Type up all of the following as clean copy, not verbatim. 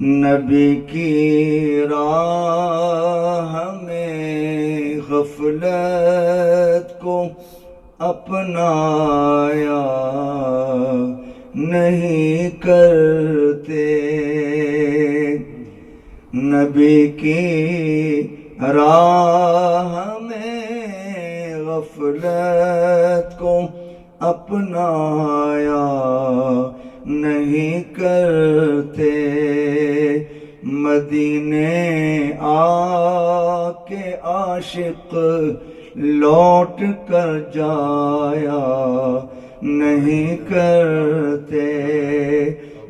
نبی کی راہ میں غفلت کو اپنایا نہیں کرتے، نبی کی راہ میں غفلت کو اپنایا نہیں کرتے، مدینے آ کے عاشق لوٹ کر جایا نہیں کرتے،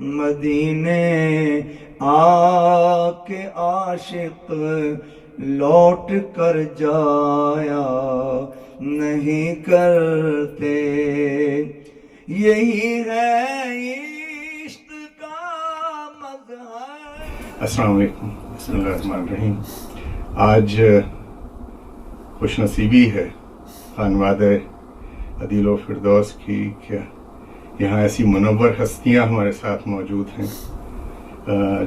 مدینے آ کے عاشق لوٹ کر جایا نہیں کرتے، یہی ہے عشق کا مظہر۔ السلام علیکم، بسم اللہ الرحمن الرحیم۔ آج خوش نصیبی ہے خانوادہ عدیل و فردوس کی کہ یہاں ایسی منور ہستیاں ہمارے ساتھ موجود ہیں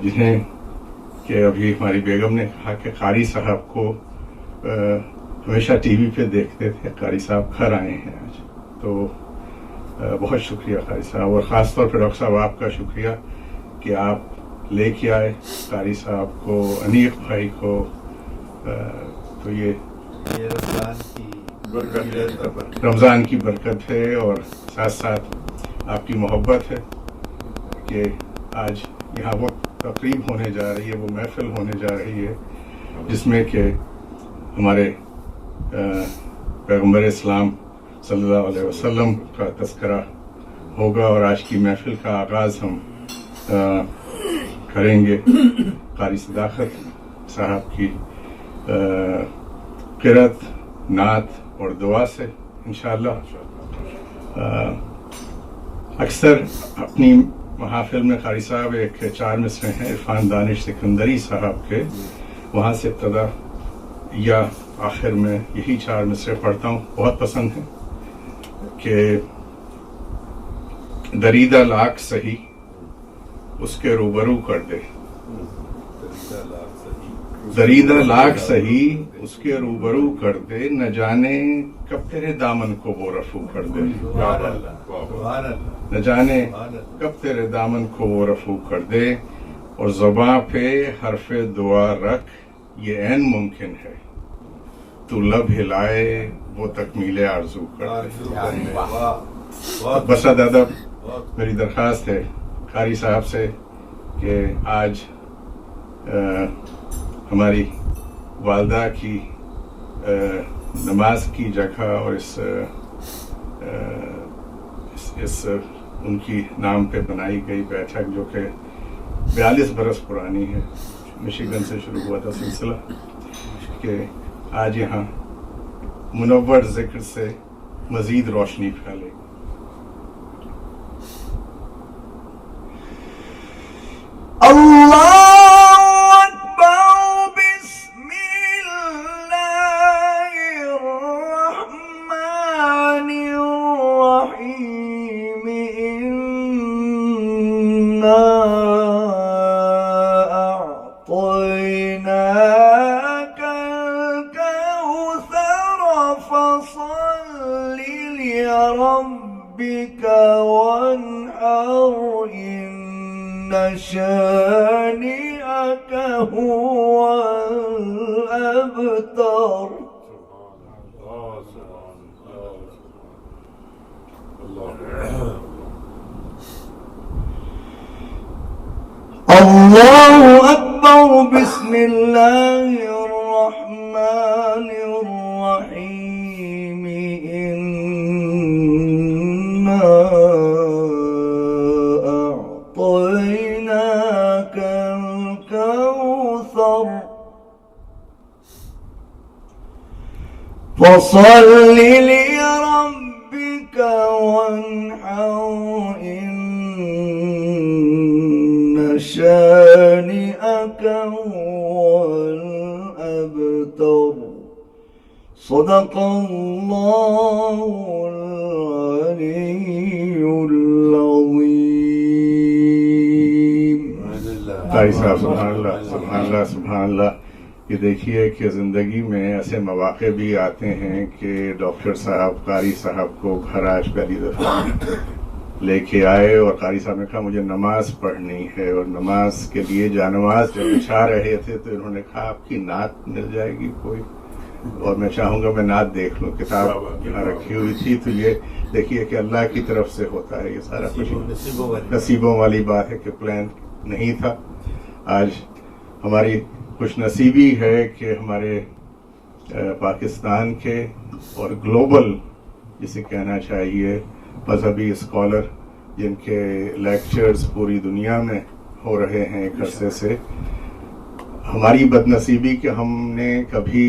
جنہیں کہ ابھی ہماری بیگم نے کہا کہ قاری صاحب کو ہمیشہ ٹی وی پہ دیکھتے تھے، قاری صاحب گھر آئے ہیں آج، تو بہت شکریہ قاری صاحب، اور خاص طور پہ ڈاکٹر صاحب آپ کا شکریہ کہ آپ لے کے آئے قاری صاحب کو، انیق بھائی کو، تو یہ رمضان کی برکت ہے، اور ساتھ ساتھ آپ کی محبت ہے کہ آج یہاں وہ تقریب ہونے جا رہی ہے، وہ محفل ہونے جا رہی ہے جس میں کہ ہمارے پیغمبر اسلام صلی اللہ علیہ وسلم کا تذکرہ ہوگا، اور آج کی محفل کا آغاز ہم کریں گے قاری صداقت صاحب کی قرأت، نعت اور دعا سے انشاءاللہ۔ اکثر اپنی محافل میں قاری صاحب ایک 4 مصرے ہیں عرفان دانش سکندری صاحب کے، وہاں سے ابتدا یا آخر میں یہی 4 مصرے پڑھتا ہوں، بہت پسند ہیں کہ دریدہ لاکھ سہی اس کے روبرو کر دے، دریدہ لاکھ سہی اس کے روبرو کر دے، نہ جانے کب تیرے دامن کو وہ رفو کر دے، نہ جانے کب تیرے دامن کو وہ رفو کر دے، اور زباں پہ حرف دعا رکھ یہ عین ممکن ہے، تو لب ہلائے وہ تکمیل آرزو کر دے۔ بس دادا، میری درخواست ہے قاری صاحب سے کہ آج ہماری والدہ کی نماز کی جگہ اور اس ان کی نام پہ بنائی گئی بیٹھک جو کہ 42 برس پرانی ہے، مشیگن سے شروع ہوا تھا سلسلہ، کہ آج یہاں منور ذکر سے مزید روشنی پھیلے گی۔ اللہ ربك وانحر إن شانئك هو الأبتر۔ الله أكبر، بسم الله الرحمن الرحيم، إنا أعطيناك الكوثر فصل لربك وانحر إن شانئك هو الأبتر۔ صدق الله العلي العظيم۔ قاری صاحب سبحان اللہ سبحان اللہ سبحان اللہ. یہ دیکھیے کہ زندگی میں ایسے مواقع بھی آتے ہیں کہ ڈاکٹر صاحب قاری صاحب کو گھر آج پہلی دفعہ لے کے آئے اور قاری صاحب نے کہا مجھے نماز پڑھنی ہے, اور نماز کے لیے جا نماز جب بچھا رہے تھے تو انہوں نے کہا آپ کی نعت مل جائے گی کوئی, اور میں چاہوں گا میں نعت دیکھ لوں. کتاب یہاں رکھی ہوئی تھی, تو یہ دیکھیے کہ اللہ کی طرف سے ہوتا ہے یہ سارا کچھ, نصیبوں والی بات ہے کہ پلان نہیں تھا. آج ہماری خوش نصیبی ہے کہ ہمارے پاکستان کے اور گلوبل جسے کہنا چاہیے مذہبی اسکالر جن کے لیکچرز پوری دنیا میں ہو رہے ہیں ایک عرصے سے, ہماری بد نصیبی کہ ہم نے کبھی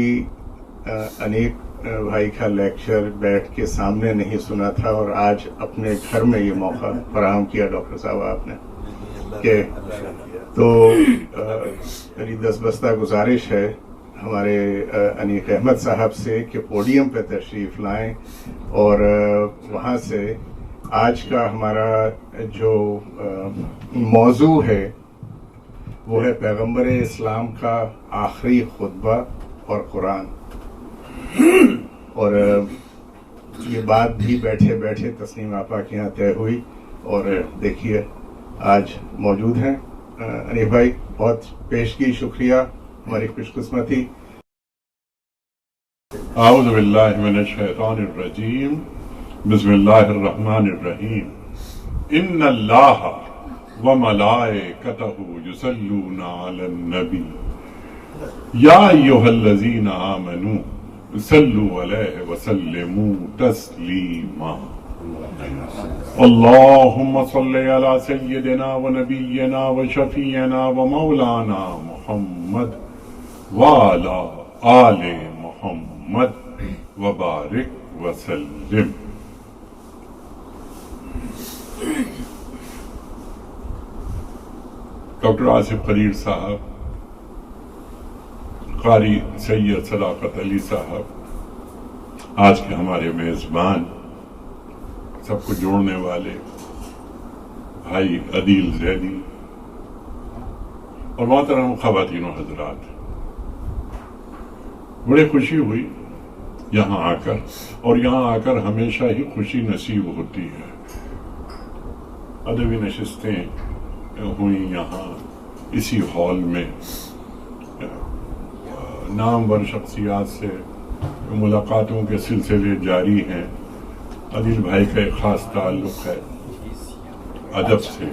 انیک بھائی کا لیکچر بیٹھ کے سامنے نہیں سنا تھا, اور آج اپنے گھر میں یہ موقع فراہم کیا ڈاکٹر صاحب آپ نے. کہ تو میری دس بستہ گزارش ہے ہمارے انیق احمد صاحب سے کہ پوڈیم پہ تشریف لائیں, اور وہاں سے آج کا ہمارا جو موضوع ہے وہ ہے پیغمبر اسلام کا آخری خطبہ اور قرآن. اور یہ بات بھی بیٹھے بیٹھے تسنیم آپا کے یہاں طے ہوئی, اور دیکھیے آج موجود ہیں انیف بھائی. بہت پیشگی شکریہ, ہماری خوش قسمتی. اعوذ باللہ من الشیطان الرجیم, بسم اللہ الرحمن الرحیم. ان اللہ وملائکتہ یصلون علی النبی یا ایھا الذین آمنوا صلوا علیہ وسلموا تسلیما. اللہم صل علی سیدنا و نبینا و شفیعنا و مولانا محمد وعلی آل محمد وبارک وسلم. ڈاکٹر آصف قدیر صاحب, قاری سید صداقت علی صاحب آج کے ہمارے میزبان, سب کو جوڑنے والے بھائی عدیل زیدی, اور محترم خواتین و حضرات, بڑی خوشی ہوئی یہاں آ کر, اور یہاں آ کر ہمیشہ ہی خوشی نصیب ہوتی ہے. ادبی نشستیں ہوئیں یہاں اسی ہال میں, نامور شخصیات سے ملاقاتوں کے سلسلے جاری ہیں. عدیل بھائی کا ایک خاص تعلق ہے ادب سے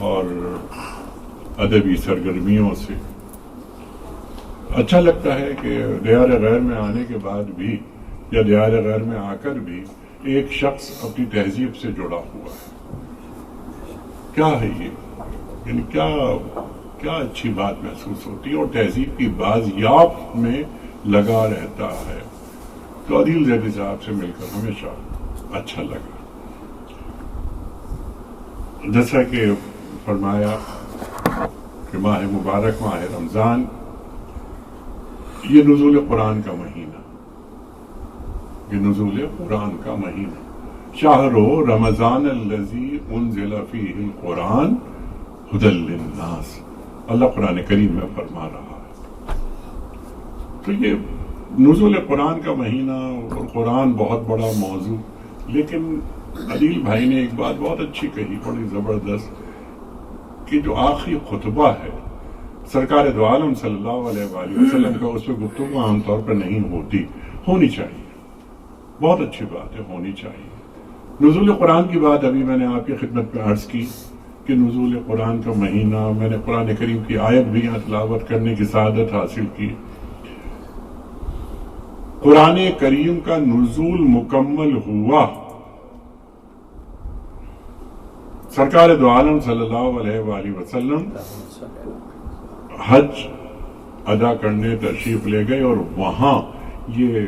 اور ادبی سرگرمیوں سے. اچھا لگتا ہے کہ دیار غیر میں آنے کے بعد بھی, یا دیار غیر میں آ کر بھی, ایک شخص اپنی تہذیب سے جڑا ہوا ہے. کیا ہے یہ, یعنی کیا اچھی بات محسوس ہوتی ہے, اور تہذیب کی بازیاب میں لگا رہتا ہے. تو عدیل زیدی صاحب سے مل کر ہمیشہ اچھا لگا. جیسا کہ فرمایا کہ ماہ مبارک ماہ رمضان یہ نزول قرآن کا مہینہ, یہ نزول قرآن کا مہینہ. شہر رمضان الذی انزل فیہ القرآن ھدی للناس, اللہ قرآن کریم میں فرما رہا ہے. تو یہ نزول قرآن کا مہینہ اور قرآن بہت بڑا موضوع. لیکن عدیل بھائی نے ایک بات بہت اچھی کہی, بڑی زبردست, کہ جو آخری خطبہ ہے سرکار دو عالم صلی اللہ علیہ وآلہ وسلم کا, اس پہ گفتگو عام طور پر نہیں ہوتی, ہونی چاہیے. بہت اچھی بات ہے, ہونی چاہیے. نزول قرآن کی بات ابھی میں نے آپ کی خدمت میں عرض کی کہ نزول قرآن کا مہینہ, میں نے قرآن کریم کی آیت بھی یہاں تلاوت کرنے کی سعادت حاصل کی. قرآن کریم کا نزول مکمل ہوا سرکار دو عالم صلی اللہ علیہ وآلہ وسلم حج ادا کرنے تشریف لے گئے, اور وہاں یہ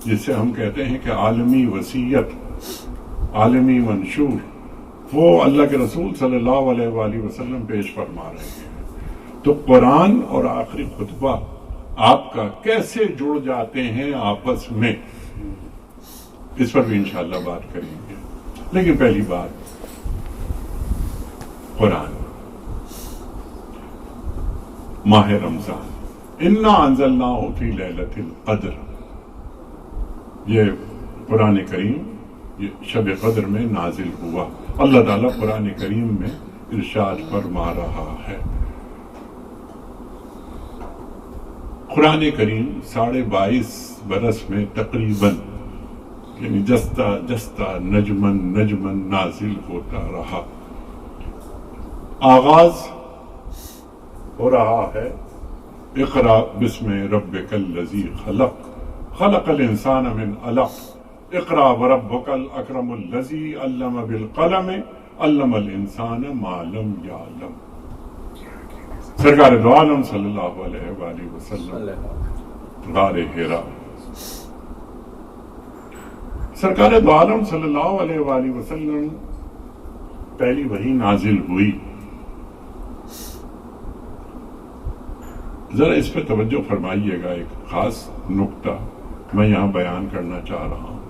جسے ہم کہتے ہیں کہ عالمی وصیت, عالمی منشور, وہ اللہ کے رسول صلی اللہ علیہ وآلہ وسلم پیش فرما رہے ہیں. تو قرآن اور آخری خطبہ آپ کا کیسے جڑ جاتے ہیں آپس میں, اس پر بھی انشاءاللہ بات کریں گے. لیکن پہلی بات قرآن. ماہ رمضان، انا انزلناہ فی لیلۃ القدر، یہ قرآن کریم یہ شب قدر میں نازل ہوا۔ اللہ تعالیٰ قرآن کریم میں ارشاد فرما رہا ہے، قرآن کریم 22.5 برس میں تقریباً یعنی جستا جستا نجمن نجمن نازل ہوتا رہا۔ آغاز ہو رہا ہے اقرأ بسم ربک الذی خلق، خلق الانسان من علق، اقرأ وربک الاکرم الذی علم بالقلم، علم الانسان ما لم یعلم۔ سرکار دو عالم صلی اللہ علیہ وآلہ وسلم غار حرا، سرکار دو عالم صلی اللہ علیہ وآلہ وسلم پہلی وحی نازل ہوئی۔ ذرا اس پہ توجہ فرمائیے گا، ایک خاص نکتہ میں یہاں بیان کرنا چاہ رہا ہوں۔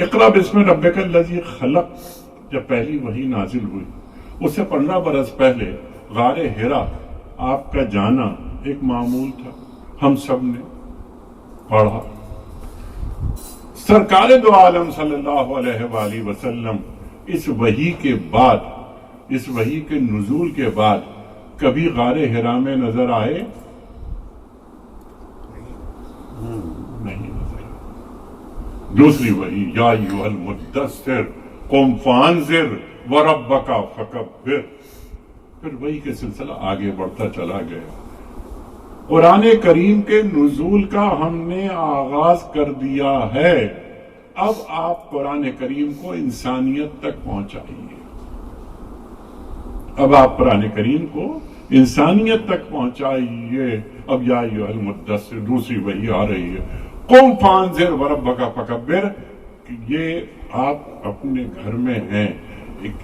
اقرأ بسم ربک الذی خلق جب پہلی وحی نازل ہوئی، اس سے 15 برس پہلے غار حرا آپ کا جانا ایک معمول تھا، ہم سب نے پڑھا۔ سرکار دو عالم صلی اللہ علیہ وآلہ وسلم اس وحی کے بعد، اس وحی کے نزول کے بعد کبھی غار حرا میں نظر آئے؟ نہیں نظر آئے۔ دوسری وحی یا ایھا المدثر قم فانذر وربک فکبر، پھر وحی کے سلسلہ آگے بڑھتا چلا گیا۔ قرآن کریم کے نزول کا ہم نے آغاز کر دیا ہے، اب آپ قرآن کریم کو انسانیت تک پہنچائیے، اب آپ قرآن کریم کو انسانیت تک پہنچائیے۔ اب یا ایھا المدثر دوسری وحی آ رہی ہے، قم فانذر وربک فکبر، یہ آپ اپنے گھر میں ہیں،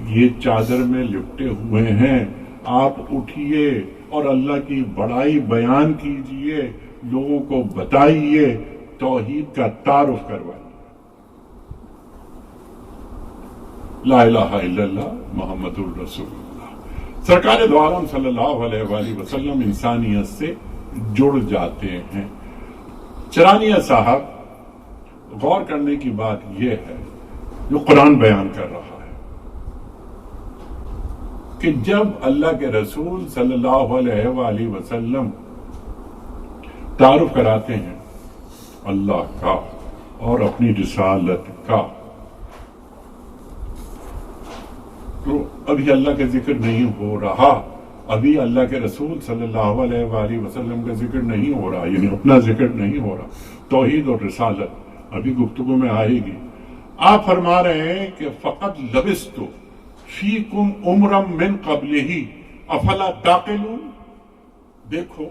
یہ چادر میں لپٹے ہوئے ہیں، آپ اٹھیے اور اللہ کی بڑائی بیان کیجئے، لوگوں کو بتائیے، توحید کا تعارف کروائیے۔ لا الہ الا اللہ محمد الرسول اللہ۔ سرکار دو عالم صلی اللہ علیہ وآلہ وسلم انسانیت سے جڑ جاتے ہیں۔ چرانیہ صاحب، غور کرنے کی بات یہ ہے جو قرآن بیان کر رہا ہے کہ جب اللہ کے رسول صلی اللہ علیہ وآلہ وسلم تعارف کراتے ہیں اللہ کا اور اپنی رسالت کا، تو ابھی اللہ کا ذکر نہیں ہو رہا، ابھی اللہ کے رسول صلی اللہ علیہ وآلہ وسلم کا ذکر نہیں ہو رہا، یعنی اپنا ذکر نہیں ہو رہا، توحید اور رسالت ابھی گفتگو میں آئے گی۔ آپ فرما رہے ہیں کہ فقط لبثت فیکم عمرا من قبلہ افلا تعقلون، دیکھو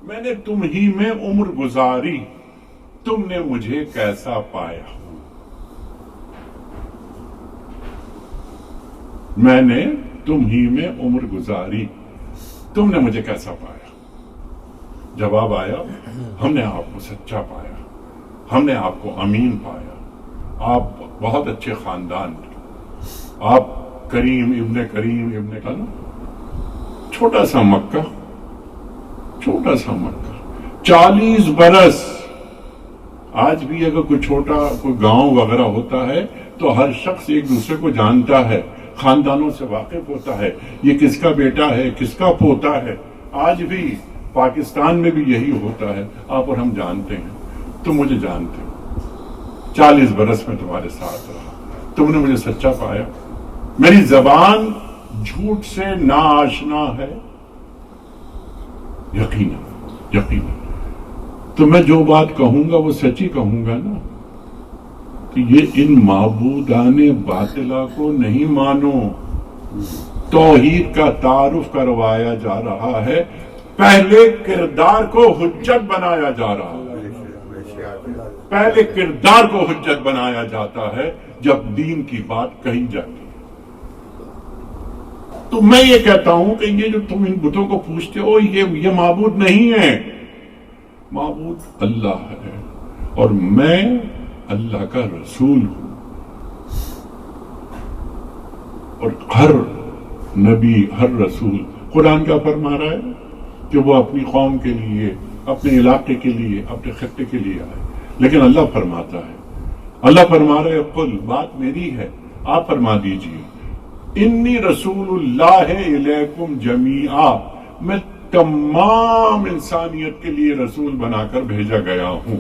میں نے تم ہی میں عمر گزاری، تم نے مجھے کیسا پایا؟ میں نے تم ہی میں عمر گزاری، تم نے مجھے کیسا پایا؟ جواب آیا، ہم نے آپ کو سچا پایا، ہم نے آپ کو امین پایا، آپ بہت اچھے خاندان، آپ کریم ابن کا نا، چھوٹا سا مکہ، 40 برس۔ آج بھی اگر کوئی چھوٹا کوئی گاؤں وغیرہ ہوتا ہے تو ہر شخص ایک دوسرے کو جانتا ہے، خاندانوں سے واقف ہوتا ہے، یہ کس کا بیٹا ہے، کس کا پوتا ہے۔ آج بھی پاکستان میں بھی یہی ہوتا ہے، آپ اور ہم جانتے ہیں، تم مجھے جانتے ہو، 40 برس میں تمہارے ساتھ رہا، تم نے مجھے سچا پایا، میری زبان جھوٹ سے ناآشنا ہے، یقینا تو میں جو بات کہوں گا وہ سچی کہوں گا نا، کہ یہ ان معبودان باطلہ کو نہیں مانو، توحید کا تعارف کروایا جا رہا ہے، پہلے کردار کو حجت بنایا جا رہا ہے، پہلے کردار کو حجت بنایا جاتا ہے جب دین کی بات کہی جاتی ہے۔ تو میں یہ کہتا ہوں کہ یہ جو تم ان بتوں کو پوچھتے ہو یہ معبود نہیں ہے، معبود اللہ ہے، اور میں اللہ کا رسول ہوں، اور ہر نبی ہر رسول قرآن کیا فرما رہا ہے کہ وہ اپنی قوم کے لیے، اپنے علاقے کے لیے، اپنے خطے کے لیے آئے، لیکن اللہ فرماتا ہے، اللہ فرما رہے قل، بات میری ہے، آپ فرما دیجئے انی رسول اللہ الیکم جمیعا، میں تمام انسانیت کے لیے رسول بنا کر بھیجا گیا ہوں۔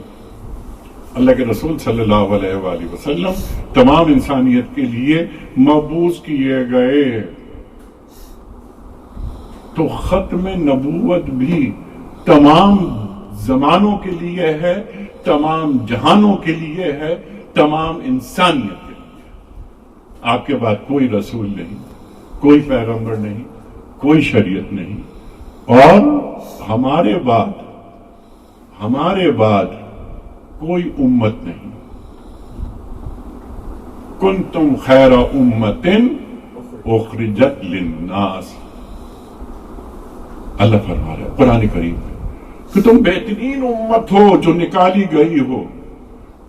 اللہ کے رسول صلی اللہ علیہ وآلہ وسلم تمام انسانیت کے لیے مبعوث کیے گئے، تو ختم نبوت بھی تمام زمانوں کے لیے ہے، تمام جہانوں کے لیے ہے، تمام انسانیت کے لیے۔ آپ کے بعد کوئی رسول نہیں، کوئی پیغمبر نہیں، کوئی شریعت نہیں، اور ہمارے بعد کوئی امت نہیں۔ کنتم خیر امت اخرجت للناس، اللہ فرما رہا ہے قرآن کریم میں کہ تم بہترین امت ہو جو نکالی گئی ہو،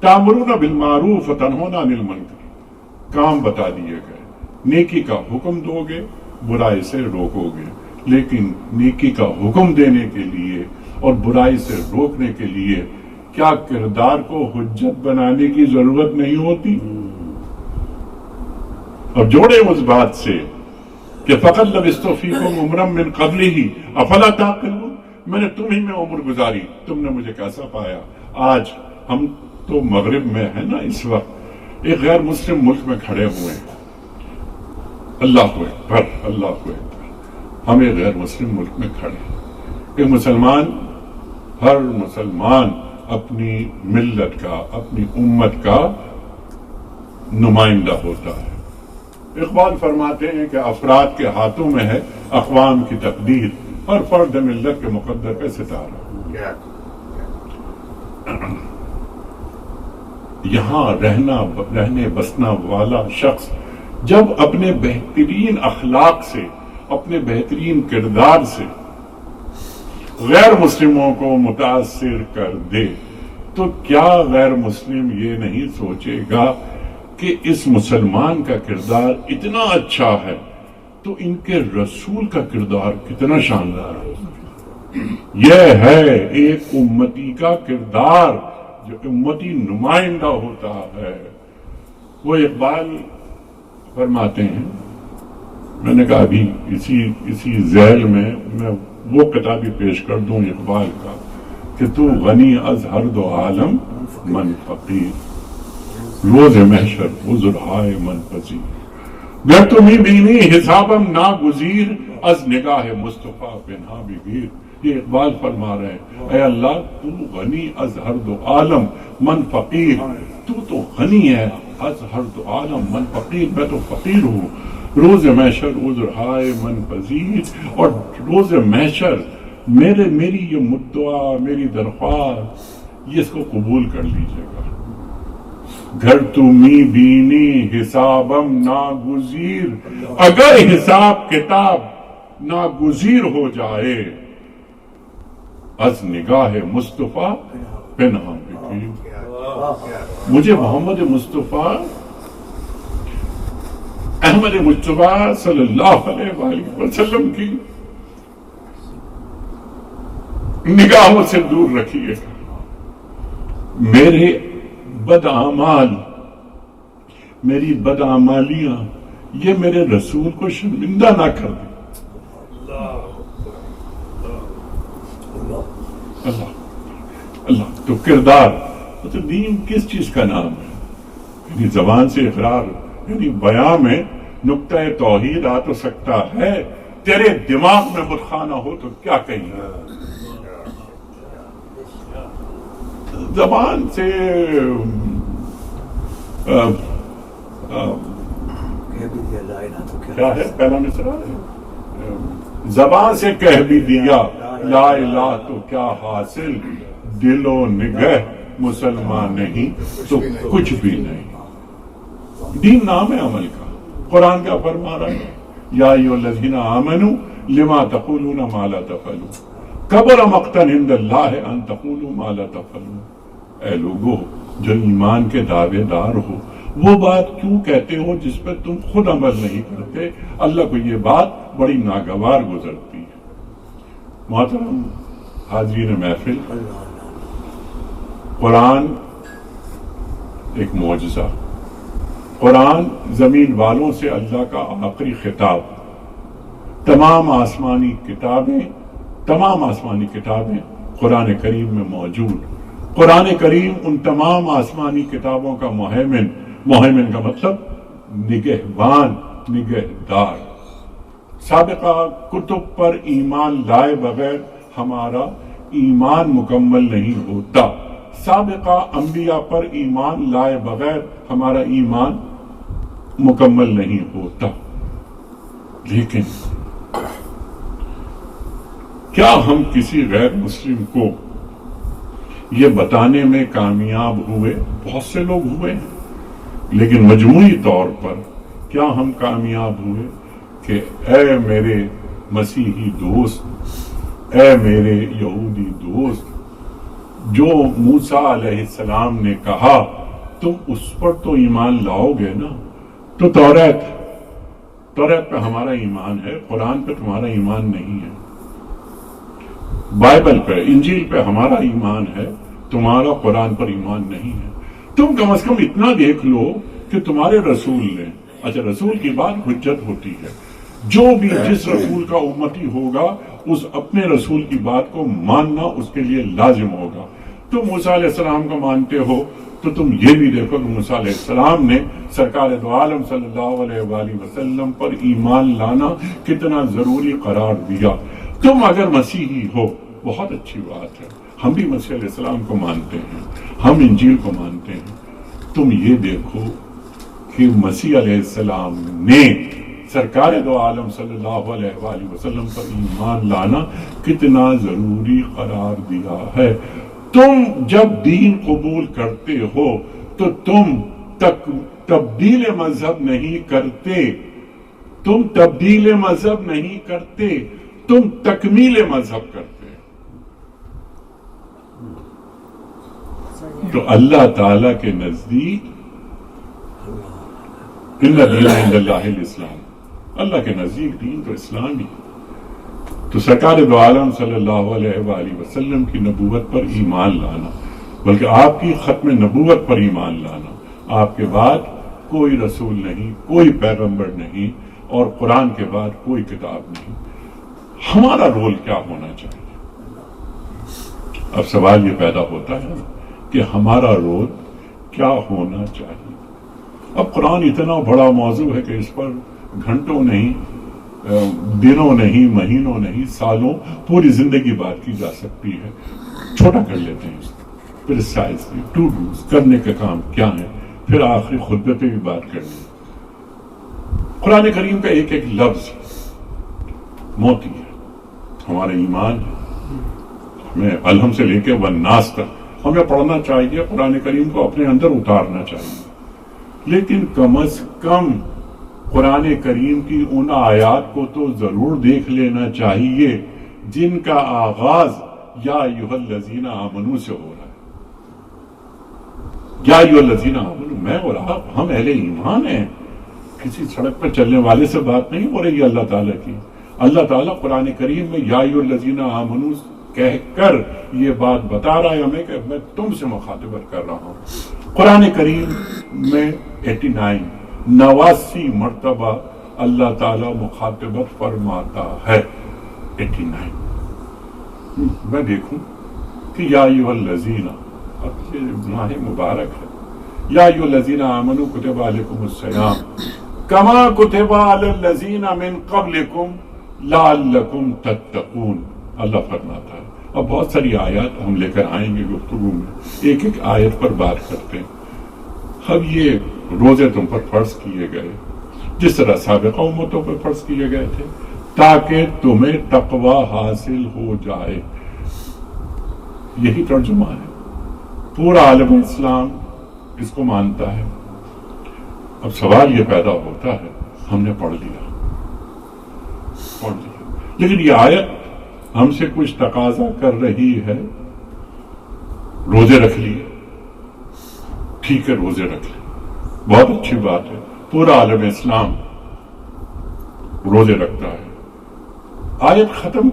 تأمرون بالمعروف وتنہون عن المنکر، کام بتا دیے گئے، نیکی کا حکم دو گے، برائی سے روکو گے، لیکن نیکی کا حکم دینے کے لیے اور برائی سے روکنے کے لیے کیا کردار کو حجت بنانے کی ضرورت نہیں ہوتی؟ اور جوڑے اس بات سے کہ فقط لبثت فیکم عمرا من قبلہ افلا تعقلون، میں نے تمہیں میں عمر گزاری، تم نے مجھے کیسا پایا؟ آج ہم تو مغرب میں ہے نا، اس وقت ایک غیر مسلم ملک میں کھڑے ہوئے ہیں، اللہ اکبر اللہ اکبر، ہم ایک غیر مسلم ملک میں کھڑے ہیں۔ ایک مسلمان، ہر مسلمان اپنی ملت کا، اپنی امت کا نمائندہ ہوتا ہے۔ اقبال فرماتے ہیں کہ افراد کے ہاتھوں میں ہے اقوام کی تقدیر، ہر فرد ملت کے مقدر پہ ستارہ۔ یہاں رہنے بسنا والا شخص جب اپنے بہترین اخلاق سے، اپنے بہترین کردار سے غیر مسلموں کو متاثر کر دے، تو کیا غیر مسلم یہ نہیں سوچے گا کہ اس مسلمان کا کردار اتنا اچھا ہے تو ان کے رسول کا کردار کتنا شاندار ہے؟ یہ ہے ایک امتی کا کردار جو امتی نمائندہ ہوتا ہے۔ وہ اقبال فرماتے ہیں، میں نے کہا ابھی اسی ذیل میں وہ کتابی پیش کر دوں اقبال کا کہ تو غنی از ہر دو عالم من فقیر، روز محشر عذرہائے من پذیر، گر تمہیں بینی حسابم ناگزیر، از نگاہ مصطفیٰ پنہا بگیر۔ یہ اقبال فرما رہے ہیں، اے اللہ تو غنی از ہر دو عالم من فقیر، تو غنی ہے از ہر دو عالم من فقیر، میں تو فقیر ہوں۔ روز محشر عذرہائے من پذیر، اور روز محشر میری یہ مدعا، میری درخواست، یہ اس کو قبول کر لیجئے گا۔ گھر تمہیں بینی حسابم ناگزیر، اگر حساب کتاب ناگزیر ہو جائے، از نگاہ مصطفیٰ پنہا بگیر، مجھے محمد مصطفیٰ، احمد مجتبیٰ صلی اللہ علیہ وآلہ وسلم کی نگاہوں سے دور رکھیے، میرے بدعمال، میری بدعمالیاں یہ میرے رسول کو شرمندہ نہ کر دیں۔ اللہ تو کردار، تو دین کس چیز کا نام ہے؟ یعنی زبان سے اقرار، یعنی بیان میں نقطہ توحید آ تو سکتا ہے، تیرے دماغ میں بتخانہ ہو تو کیا کہیں گے؟ زبان سے کیا ہے پہلا مصرع، زبان سے کہہ بھی دیا لا الہ تو کیا حاصل، دل و نگہ مسلمان نہیں تو کچھ بھی نہیں۔ دین نام ہے عمل کا۔ قرآن کیا فرما رہا ہے؟ یا ایھا الذین آمنوا لما تقولون ما لا تفعلون، کبر مقتا عند اللہ ان تقولوا ما لا تفعلون۔ اے لوگو جو ایمان کے دعوے دار ہو، وہ بات کیوں کہتے ہو جس پہ تم خود عمل نہیں کرتے؟ اللہ کو یہ بات بڑی ناگوار گزرتی ہے۔ محترم حاضرین محفل، قرآن ایک معجزہ، قرآن زمین والوں سے اللہ کا آخری خطاب، تمام آسمانی کتابیں قرآن کریم میں موجود۔ قرآن کریم ان تمام آسمانی کتابوں کا مہیمن کا مطلب نگہبان، نگہدار۔ سابقہ کتب پر ایمان لائے بغیر ہمارا ایمان مکمل نہیں ہوتا، سابقہ انبیاء پر ایمان لائے بغیر ہمارا ایمان مکمل نہیں ہوتا۔ لیکن کیا ہم کسی غیر مسلم کو یہ بتانے میں کامیاب ہوئے؟ بہت سے لوگ ہوئے ہیں، لیکن مجموعی طور پر کیا ہم کامیاب ہوئے کہ اے میرے مسیحی دوست، اے میرے یہودی دوست، جو موسیٰ علیہ السلام نے کہا تم اس پر تو ایمان لاؤ گے نا؟ تو توریت پہ ہمارا ایمان ہے، قرآن پہ تمہارا ایمان نہیں ہے۔ بائبل پہ، انجیل پہ ہمارا ایمان ہے، تمہارا قرآن پر ایمان نہیں ہے۔ تم کم از کم اتنا دیکھ لو کہ تمہارے رسول نے، اچھا رسول کی بات حجت ہوتی ہے، جو بھی جس رسول کا امتی ہوگا اس اپنے رسول کی بات کو ماننا اس کے لیے لازم ہوگا۔ تم موسیٰ علیہ السلام کو مانتے ہو تو تم یہ بھی دیکھو کہ موسیٰ علیہ السلام نے سرکار دو عالم صلی اللہ علیہ وآلہ وسلم پر ایمان لانا کتنا ضروری قرار دیا۔ تم اگر مسیحی ہو بہت اچھی بات ہے، ہم بھی مسیح علیہ السلام کو مانتے ہیں، ہم انجیل کو مانتے ہیں۔ تم یہ دیکھو کہ مسیح علیہ السلام نے سرکار دو عالم صلی اللہ علیہ وآلہ وسلم پر ایمان لانا کتنا ضروری قرار دیا ہے۔ تم جب دین قبول کرتے ہو تو تم تبدیل مذہب نہیں کرتے، تم تبدیل مذہب نہیں کرتے، تم تکمیل مذہب کرتے۔ تو اللہ تعالی کے نزدیک ان دین عند اللہ الاسلام، اللہ کے نزدیک دین تو اسلام ہی۔ تو سرکار دو عالم صلی اللہ علیہ وآلہ وسلم کی نبوت پر ایمان لانا، بلکہ آپ کی ختم نبوت پر ایمان لانا، آپ کے بعد کوئی رسول نہیں، کوئی پیغمبر نہیں، اور قرآن کے بعد کوئی کتاب نہیں۔ ہمارا رول کیا ہونا چاہیے؟ اب سوال یہ پیدا ہوتا ہے کہ ہمارا رول کیا ہونا چاہیے؟ اب قرآن اتنا بڑا موضوع ہے کہ اس پر گھنٹوں نہیں، دنوں نہیں، مہینوں نہیں، سالوں، پوری زندگی بات کی جا سکتی ہے۔ چھوٹا کر لیتے ہیں اس کو، پریسائزلی ٹو ڈوز، کرنے کا کام کیا ہے، پھر آخری خطبے پہ بھی بات کرنی۔ قرآن کریم کا ایک ایک لفظ موتی ہے، ہمارا ایمان ہے۔ ہمیں الحم سے لے کے والناس تک ہمیں پڑھنا چاہیے، قرآن کریم کو اپنے اندر اتارنا چاہیے، لیکن کم از کم قرآن کریم کی ان آیات کو تو ضرور دیکھ لینا چاہیے جن کا آغاز یا ایھا الذین آمنوا سے ہو رہا ہے۔ یا ایھا الذین آمنوا، میں اور آپ، ہم اہل ایمان ہیں، کسی سڑک پر چلنے والے سے بات نہیں ہو رہی ہے اللہ تعالیٰ کی۔ اللہ تعالیٰ قرآن کریم میں یا ایھا الذین آمنوا کہہ کر یہ بات بتا رہا ہے ہمیں کہ میں تم سے مخاطبت کر رہا ہوں۔ قرآن کریم میں 89 مرتبہ اللہ تعالیٰ مخاطبت فرماتا ہے۔ 89 میں دیکھوں کہ یا ایھا الذین، اب یہ ماہ مبارک ہے، یا ایھا الذین آمنوا کتب علیکم الصیام کما کتب علی الذین من قبلکم لعلکم تتقون، اللہ فرماتا ہے۔ اب بہت ساری آیات ہم لے کر آئیں گے گفتگو میں، ایک ایک آیت پر بات کرتے ہیں۔ اب یہ روزے تم پر فرض کیے گئے جس طرح سابقہ امتوں پر فرض کیے گئے تھے تاکہ تمہیں تقوی حاصل ہو جائے، یہی ترجمہ ہے۔ پورا عالم اسلام اس کو مانتا ہے۔ اب سوال یہ پیدا ہوتا ہے، ہم نے پڑھ لیا، لیکن یہ آیت ہم سے کچھ تقاضا کر رہی ہے، روزے رکھ لیے، ٹھیک ہے روزے رکھ لیں، بہت اچھی بات ہے. پورا عالم اسلام روزے رکھتا ہے. آیت ختم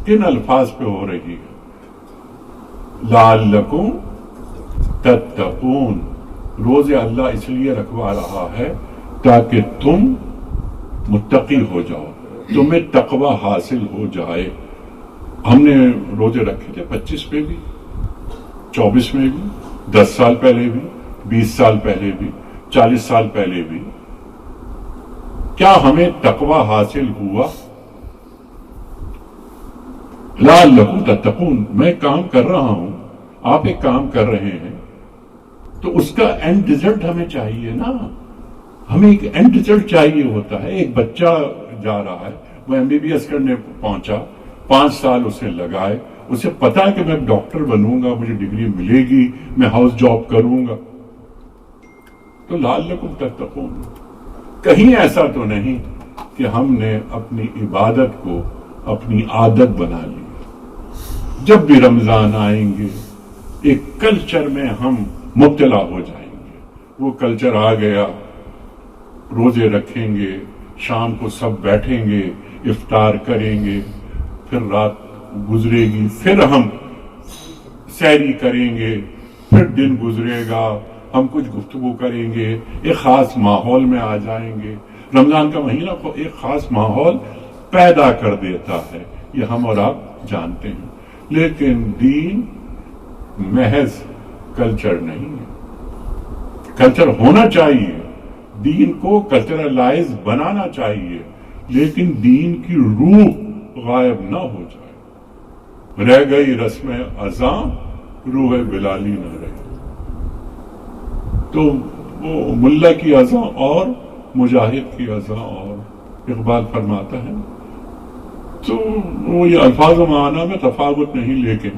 کن الفاظ پہ ہو رہی ہے؟ لعلکم تتقون. روزے اللہ اس لیے رکھوا رہا ہے تاکہ تم متقی ہو جاؤ، تمہیں تقوی حاصل ہو جائے. ہم نے روزے رکھے تھے 25 میں بھی، 24 میں بھی، 10 سال پہلے بھی، 20 سال پہلے بھی، 40 سال پہلے بھی. کیا ہمیں تقوی حاصل ہوا؟ لعلکم تتقون. میں کام کر رہا ہوں، آپ ایک کام کر رہے ہیں، تو اس کا اینڈ ریزلٹ ہمیں چاہیے نا. ہمیں ایک اینڈ ریزلٹ چاہیے ہوتا ہے. ایک بچہ جا رہا ہے، وہ MBBS کرنے پہنچا، 5 سال اسے لگائے، اسے پتا ہے کہ میں ڈاکٹر بنوں گا، مجھے ڈگری ملے گی، میں ہاؤس جاب کروں گا. تو لعلکم تتقون. کہیں ایسا تو نہیں کہ ہم نے اپنی عبادت کو اپنی عادت بنا لی. جب بھی رمضان آئیں گے ایک کلچر میں ہم مبتلا ہو جائیں گے. وہ کلچر آ گیا، روزے رکھیں گے، شام کو سب بیٹھیں گے، افطار کریں گے، پھر رات گزرے گی، پھر ہم سحری کریں گے، پھر دن گزرے گا، ہم کچھ گفتگو کریں گے، ایک خاص ماحول میں آ جائیں گے. رمضان کا مہینہ کو ایک خاص ماحول پیدا کر دیتا ہے، یہ ہم اور آپ جانتے ہیں. لیکن دین محض کلچر نہیں ہے. کلچر ہونا چاہیے، دین کو کلچرلائز بنانا چاہیے، لیکن دین کی روح غائب نہ ہو جائے. رہ گئی رسم اذاں، روح بلالی نہ رہے. تو وہ ملا کی اذاں اور مجاہد کی اذاں اور. اقبال فرماتا ہے تو وہ یہ الفاظ و معنی میں تفاوت نہیں، لیکن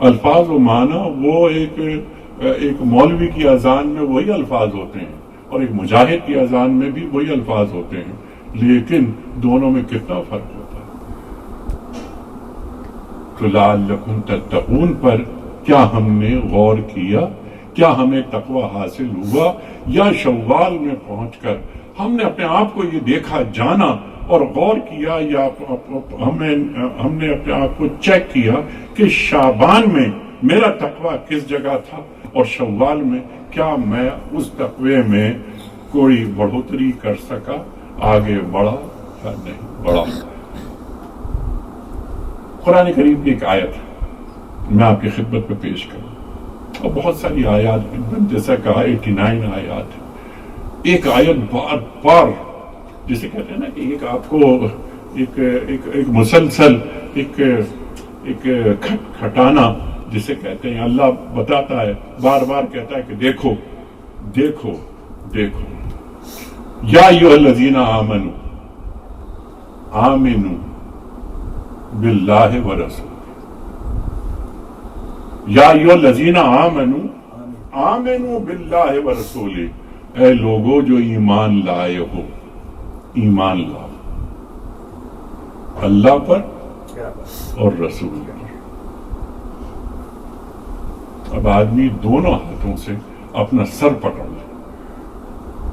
الفاظ و معنی وہ ایک مولوی کی اذان میں وہی الفاظ ہوتے ہیں اور ایک مجاہد کی اذان میں بھی وہی الفاظ ہوتے ہیں، لیکن دونوں میں کتنا فرق ہوتا ہے. تو لعلکم تتقون پر کیا ہم نے غور کیا؟ کیا ہمیں تقوی حاصل ہوا؟ یا شوال میں پہنچ کر ہم نے اپنے آپ کو یہ دیکھا جانا اور غور کیا، یا ہم نے اپنے آپ کو چیک کیا کہ شعبان میں میرا تقوی کس جگہ تھا اور شوال میں کیا میں اس تقوی میں کوئی بڑھوتری کر سکا، آگے بڑھا یا نہیں بڑھا. قرآن کریم کی ایک آیت میں آپ کی خدمت میں پیش کروں، اور بہت ساری آیات، جیسا کہا 89 آیات. ایک آیت بار بار، جسے کہتے ہیں نا کہ ایک آپ کو ایک مسلسل ایک کھٹانا جسے کہتے ہیں، اللہ بتاتا ہے، بار بار کہتا ہے کہ دیکھو دیکھو دیکھو. یا ایھا الذین آمنوا آمنوا باللہ ورسولہ. یا ایھا الذین آمنوا آمنوا باللہ ورسولہ. اے لوگو جو ایمان لائے ہو، ایمان لاؤ اللہ پر اور رسول پر. اب آدمی دونوں ہاتھوں سے اپنا سر پکڑ لے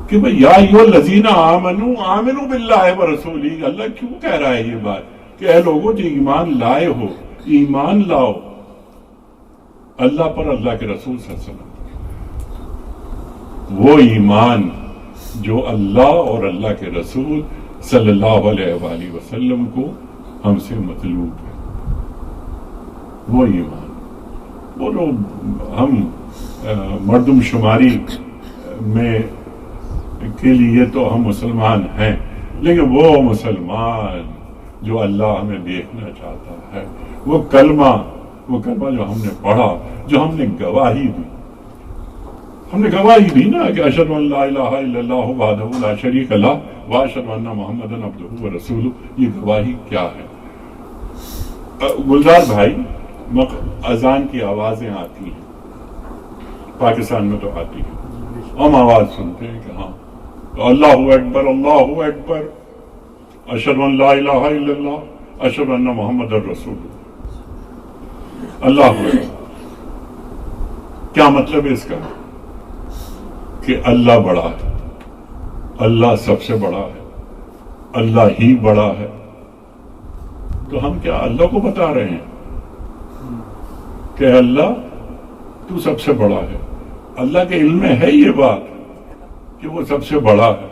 کہ بھئی یا ایھا الذین آمنوا آمنوا باللہ ورسولہ. اللہ کیوں کہہ رہا ہے یہ بات کہ اے لوگوں جو ایمان لائے ہو، ایمان لاؤ اللہ پر، اللہ کے رسول صلی اللہ علیہ وسلم. وہ ایمان جو اللہ اور اللہ کے رسول صلی اللہ علیہ وآلہ وسلم کو ہم سے مطلوب ہے، وہ ایمان. وہ لوگ ہم مردم شماری میں کے لیے تو ہم مسلمان ہیں، لیکن وہ مسلمان جو اللہ ہمیں دیکھنا چاہتا ہے، وہ کلمہ جو ہم نے پڑھا، جو ہم نے گواہی دی، ہم نے گواہی دی نا کہ اشہد ان لا الہ الا اللہ وحدہ لا شریک لہ واشہد ان محمدا عبدہ ورسولہ. یہ گواہی کیا ہے؟ گلزار بھائی، اذان کی آوازیں آتی ہیں پاکستان میں تو آتی ہیں، ہم آواز سنتے ہیں کہ ہاں اللہ اکبر اللہ اکبر، اشہد ان لا الہ الا اللہ، اشہد ان محمد رسول اللہ. اللہ اکبر. کیا مطلب ہے اس کا؟ کہ اللہ بڑا ہے، اللہ سب سے بڑا ہے، اللہ ہی بڑا ہے، تو ہم کیا اللہ کو بتا رہے ہیں کہ اللہ تو سب سے بڑا ہے؟ اللہ کے علم میں ہے یہ بات کہ وہ سب سے بڑا ہے.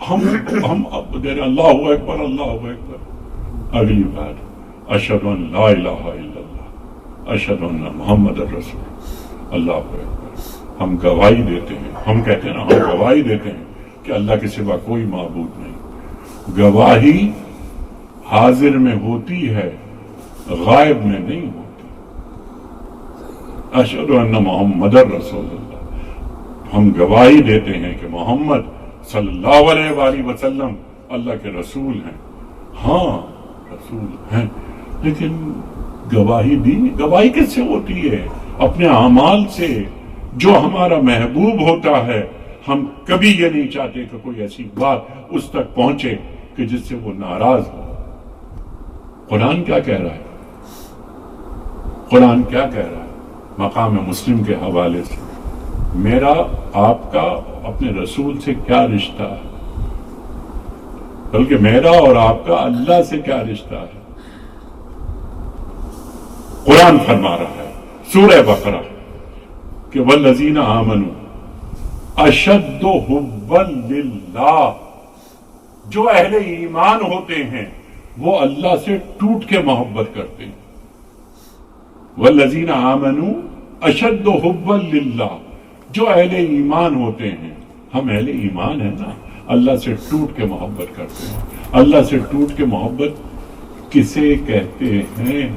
ہم اب دے رہے اللہ اکبر اللہ اکبر، اگلی بات اشہد ان لا الہ الا اللہ اشہد ان محمد الرسول اللہ اکبر. ہم گواہی دیتے ہیں، ہم کہتے ہیں نا، ہم گواہی دیتے ہیں کہ اللہ کے سوا کوئی معبود نہیں. گواہی حاضر میں ہوتی ہے، غائب میں نہیں ہوتی. اشہد ان محمد الرسول اللہ، ہم گواہی دیتے ہیں کہ محمد صلی اللہ علیہ وآلہ وسلم اللہ کے رسول ہیں. ہاں رسول ہیں، لیکن گواہی دی، گواہی کس سے ہوتی ہے؟ اپنے اعمال سے. جو ہمارا محبوب ہوتا ہے ہم کبھی یہ نہیں چاہتے کہ کوئی ایسی بات اس تک پہنچے کہ جس سے وہ ناراض ہو. قرآن کیا کہہ رہا ہے؟ قرآن کیا کہہ رہا ہے؟ مقام مسلم کے حوالے سے میرا آپ کا اپنے رسول سے کیا رشتہ ہے، بلکہ میرا اور آپ کا اللہ سے کیا رشتہ ہے. قرآن فرما رہا ہے سورہ بقرہ کہ والذین آمنوا اشد حبا للہ، جو اہل ایمان ہوتے ہیں وہ اللہ سے ٹوٹ کے محبت کرتے ہیں. والذین آمنوا اشد حبا للہ، جو اہل ایمان ہوتے ہیں، ہم اہل ایمان ہیں نا، اللہ سے ٹوٹ کے محبت کرتے ہیں. اللہ سے ٹوٹ کے محبت کسے کہتے ہیں؟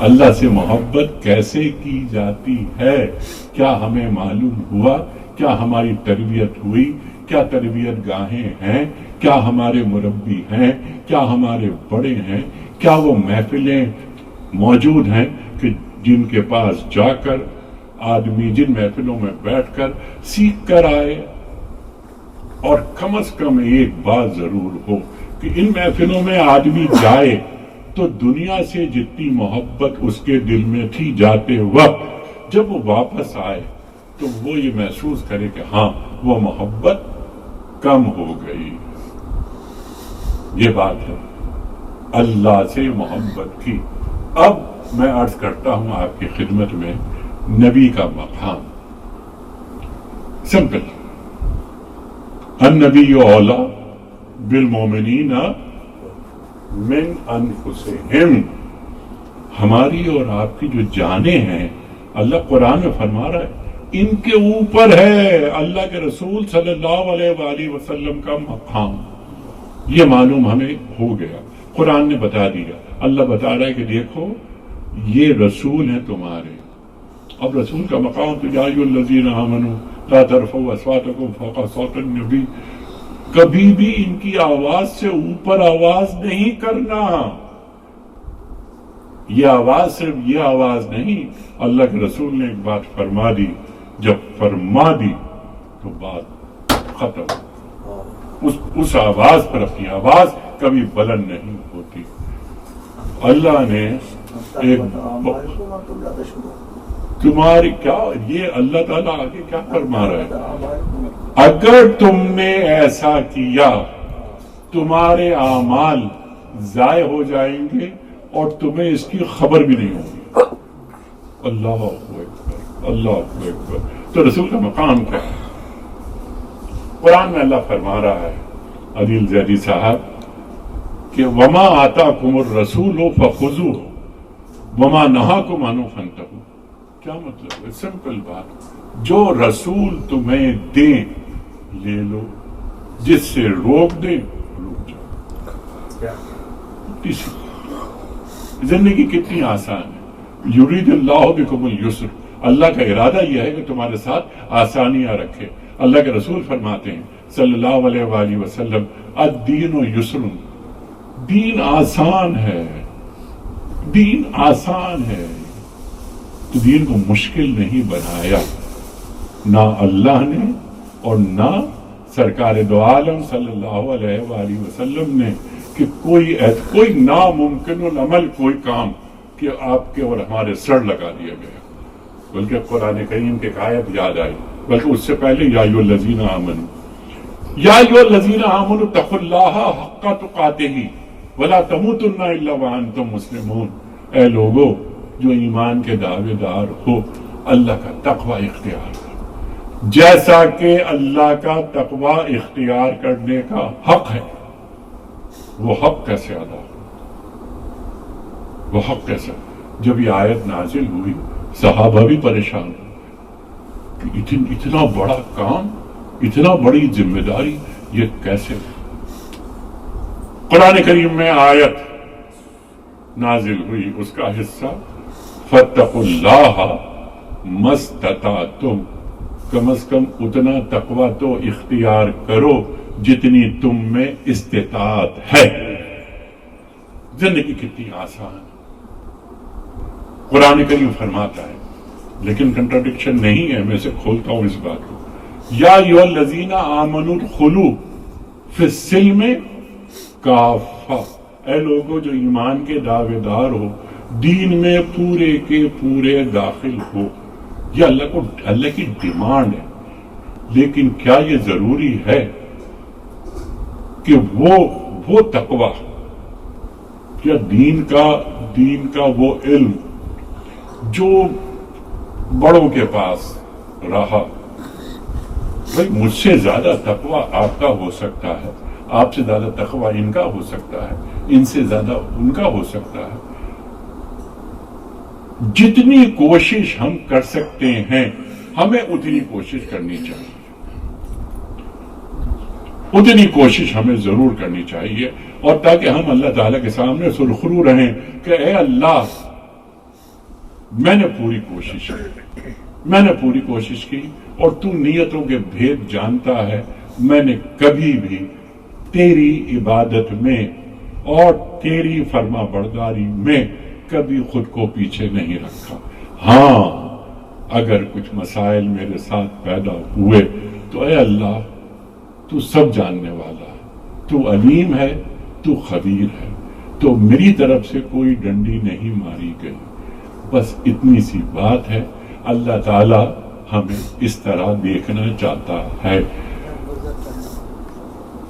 اللہ سے محبت کیسے کی جاتی ہے؟ کیا ہمیں معلوم ہوا؟ کیا ہماری تربیت ہوئی؟ کیا تربیت گاہیں ہیں؟ کیا ہمارے مربی ہیں؟ کیا ہمارے بڑے ہیں؟ کیا وہ محفلیں موجود ہیں کہ جن کے پاس جا کر آدمی جن محفلوں میں بیٹھ کر سیکھ کر آئے؟ اور کم از کم ایک بات ضرور ہو کہ ان محفلوں میں آدمی جائے تو دنیا سے جتنی محبت اس کے دل میں تھی جاتے وقت، جب وہ واپس آئے تو وہ یہ محسوس کرے کہ ہاں وہ محبت کم ہو گئی. یہ بات ہے اللہ سے محبت کی. اب میں عرض کرتا ہوں آپ کی خدمت میں نبی کا مقام. سمپل، النبی اولا بالمومنین من انفسہم. ہماری اور آپ کی جو جانیں ہیں، اللہ قرآن میں فرما رہا ہے ان کے اوپر ہے اللہ کے رسول صلی اللہ علیہ وآلہ وسلم کا مقام. یہ معلوم ہمیں ہو گیا، قرآن نے بتا دیا. اللہ بتا رہا ہے کہ دیکھو یہ رسول ہیں تمہارے. اب رسول کا مقام تو یا ایھا الذین آمنوا لا ترفعوا اصواتکم فوق صوت النبی، کبھی بھی ان کی آواز سے اوپر آواز نہیں کرنا. یہ آواز صرف یہ آواز نہیں، اللہ کے رسول نے ایک بات فرما دی، جب فرما دی تو بات ختم. اس آواز پر اپنی آواز کبھی بلند نہیں ہوتی. اللہ نے ایک تمہاری کیا، یہ اللہ تعالیٰ آگے کیا فرما رہا ہے؟ اگر تم نے ایسا کیا تمہارے اعمال ضائع ہو جائیں گے اور تمہیں اس کی خبر بھی نہیں ہوگی. اللہ اکبر اللہ اکبر. تو رسول کا مقام کیا ہے؟ قرآن میں اللہ فرما رہا ہے عدیل زیدی صاحب کہ وما آتاکم الرسول فخذوہ وما نہاکم عنہ فانتہوا. کیا مطلب ہے؟ سمپل بات، جو رسول تمہیں دیں لے لو، جس سے روک دیں روک جاؤ. زندگی کتنی آسان ہے. یرید اللہ بکم الیسر، اللہ کا ارادہ یہ ہے کہ تمہارے ساتھ آسانیاں رکھے. اللہ کے رسول فرماتے ہیں صلی اللہ علیہ وآلہ وسلم الدین یسر، دین آسان ہے، دین آسان ہے. تو دین کو مشکل نہیں بنایا نہ اللہ نے اور نہ سرکار دو عالم صلی اللہ علیہ وآلہ وسلم نے کہ کوئی ناممکن العمل کوئی کام کہ آپ کے اور ہمارے سر لگا دیا گیا. بلکہ قرآن کریم کے آیت یاد آئی بلکہ اس سے پہلے یا ایھا الذین آمنوا، یا ایھا الذین آمنوا اتقوا اللہ حق تقاتہ ولا تموتن الا وانتم مسلمون، اے لوگو جو ایمان کے دعوے دار ہو اللہ کا تقوی اختیار کرو، جیسا کہ اللہ کا تقوی اختیار کرنے کا حق ہے۔ وہ حق کیسے ادا ہو؟ وہ حق کیسے؟ جب یہ آیت نازل ہوئی صحابہ بھی پریشان ہوئے کہ اتنا بڑا کام، اتنا بڑی ذمہ داری، یہ کیسے؟ قرآن کریم میں آیت نازل ہوئی، اس کا حصہ فاتقوا اللہ ما استطعتم، کم از کم اتنا تقوی تو اختیار کرو جتنی تم میں استطاعت ہے۔ زندگی کتنی آسان، قرآن کریم فرماتا ہے، لیکن کنٹراڈکشن نہیں ہے، میں سے کھولتا ہوں اس بات کو۔ یا ایھا الذین آمنوا ادخلوا فی السلم کافہ، اے لوگوں جو ایمان کے دعوے دار ہو دین میں پورے کے پورے داخل ہو۔ یہ اللہ کی ڈیمانڈ ہے، لیکن کیا یہ ضروری ہے کہ وہ تقوی یا دین کا وہ علم جو بڑوں کے پاس رہا؟ بھائی مجھ سے زیادہ تقوی آپ کا ہو سکتا ہے، آپ سے زیادہ تقوی ان کا ہو سکتا ہے، ان سے زیادہ ان کا ہو سکتا ہے۔ جتنی کوشش ہم کر سکتے ہیں ہمیں اتنی کوشش کرنی چاہیے، اتنی کوشش ہمیں ضرور کرنی چاہیے، اور تاکہ ہم اللہ تعالیٰ کے سامنے سرخرو رہیں کہ اے اللہ میں نے پوری کوشش کی اور تو نیتوں کے بھید جانتا ہے، میں نے کبھی بھی تیری عبادت میں اور تیری فرما برداری میں کبھی خود کو پیچھے نہیں رکھا۔ ہاں اگر کچھ مسائل میرے ساتھ پیدا ہوئے تو اے اللہ تو سب جاننے والا ہے، تو علیم ہے، تو خبیر ہے، تو میری طرف سے کوئی ڈنڈی نہیں ماری گئی۔ بس اتنی سی بات ہے، اللہ تعالی ہمیں اس طرح دیکھنا چاہتا ہے۔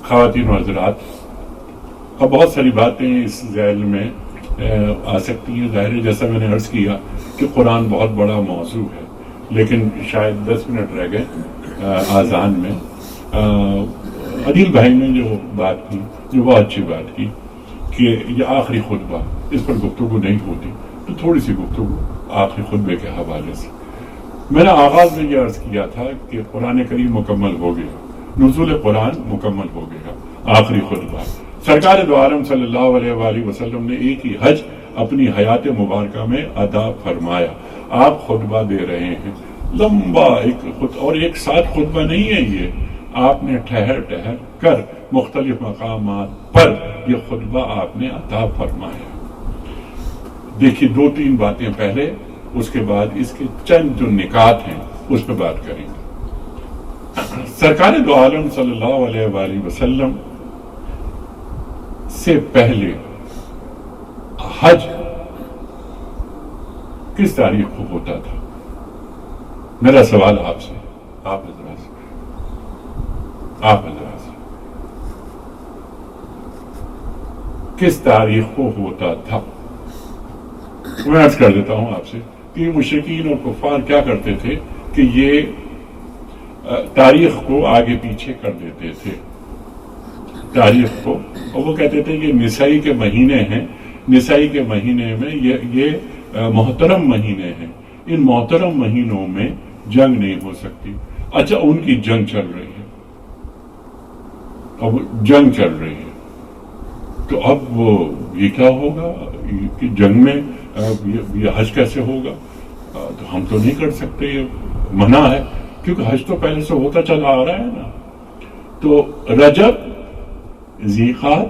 خواتین و حضرات، اب بہت ساری باتیں اس ذیل میں آ سکتی ہیں، ظاہر ہے جیسا میں نے عرض کیا کہ قرآن بہت بڑا موضوع ہے، لیکن شاید 10 منٹ رہ گئے آذان میں۔ عدیل بھائی نے جو بات کی، جو بہت اچھی بات کی کہ یہ آخری خطبہ، اس پر گفتگو نہیں ہوتی، تو تھوڑی سی گفتگو آخری خطبے کے حوالے سے۔ میں نے آغاز میں یہ عرض کیا تھا کہ قرآن کریم مکمل ہو گیا، نزول قرآن مکمل ہو گیا، آخری خطبہ۔ سرکار دو عالم صلی اللہ علیہ وآلہ وسلم نے ایک ہی حج اپنی حیات مبارکہ میں ادا فرمایا۔ آپ خطبہ دے رہے ہیں، لمبا اور ایک ساتھ خطبہ نہیں ہے یہ، آپ نے ٹھہر کر مختلف مقامات پر یہ خطبہ آپ نے عطا فرمایا۔ دیکھیے 2-3 باتیں پہلے، اس کے بعد اس کے چند جو نکات ہیں اس پہ بات کریں گے۔ سرکار دو عالم صلی اللہ علیہ وآلہ وسلم سے پہلے حج کس تاریخ کو ہوتا تھا؟ میرا سوال آپ سے، آپ حضرات سے، کس تاریخ کو ہوتا تھا؟ میں عرض کر دیتا ہوں آپ سے کہ مشرکین اور کفار کیا کرتے تھے کہ یہ تاریخ کو آگے پیچھے کر دیتے تھے، تاریخ کو، اور وہ کہتے تھے یہ نسائی کے مہینے ہیں، نسائی کے مہینے میں یہ محترم مہینے ہیں، ان محترم مہینوں میں جنگ نہیں ہو سکتی۔ اچھا ان کی جنگ چل رہی ہے، اب جنگ چل رہی ہے، تو اب یہ کیا ہوگا کہ جنگ میں یہ حج کیسے ہوگا؟ تو ہم تو نہیں کر سکتے، یہ منع ہے، کیونکہ حج تو پہلے سے ہوتا چلا آ رہا ہے نا۔ تو رجب، ذیقعدہ،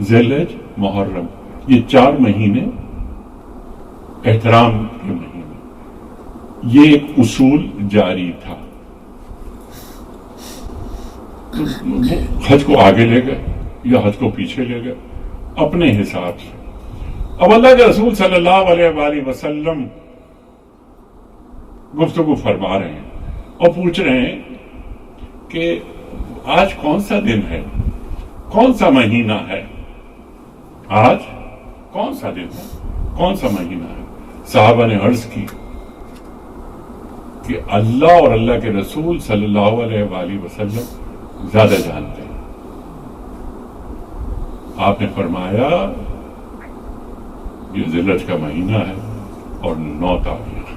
ذیلحج، محرم، یہ 4 مہینے احترام کے مہینے، یہ ایک اصول جاری تھا۔ تو حج کو آگے لے گئے یا حج کو پیچھے لے گئے اپنے حساب سے۔ اب اللہ کے رسول صلی اللہ علیہ وآلہ وسلم گفتگو فرما رہے ہیں اور پوچھ رہے ہیں کہ آج کون سا دن ہے، کون سا مہینہ ہے، آج کون سا دن ہے، کون سا مہینہ ہے؟ صحابہ نے عرض کی کہ اللہ اور اللہ کے رسول صلی اللہ علیہ وآلہ وسلم زیادہ جانتے ہیں۔ آپ نے فرمایا یہ ذی الحج کا مہینہ ہے اور 9 تاریخ،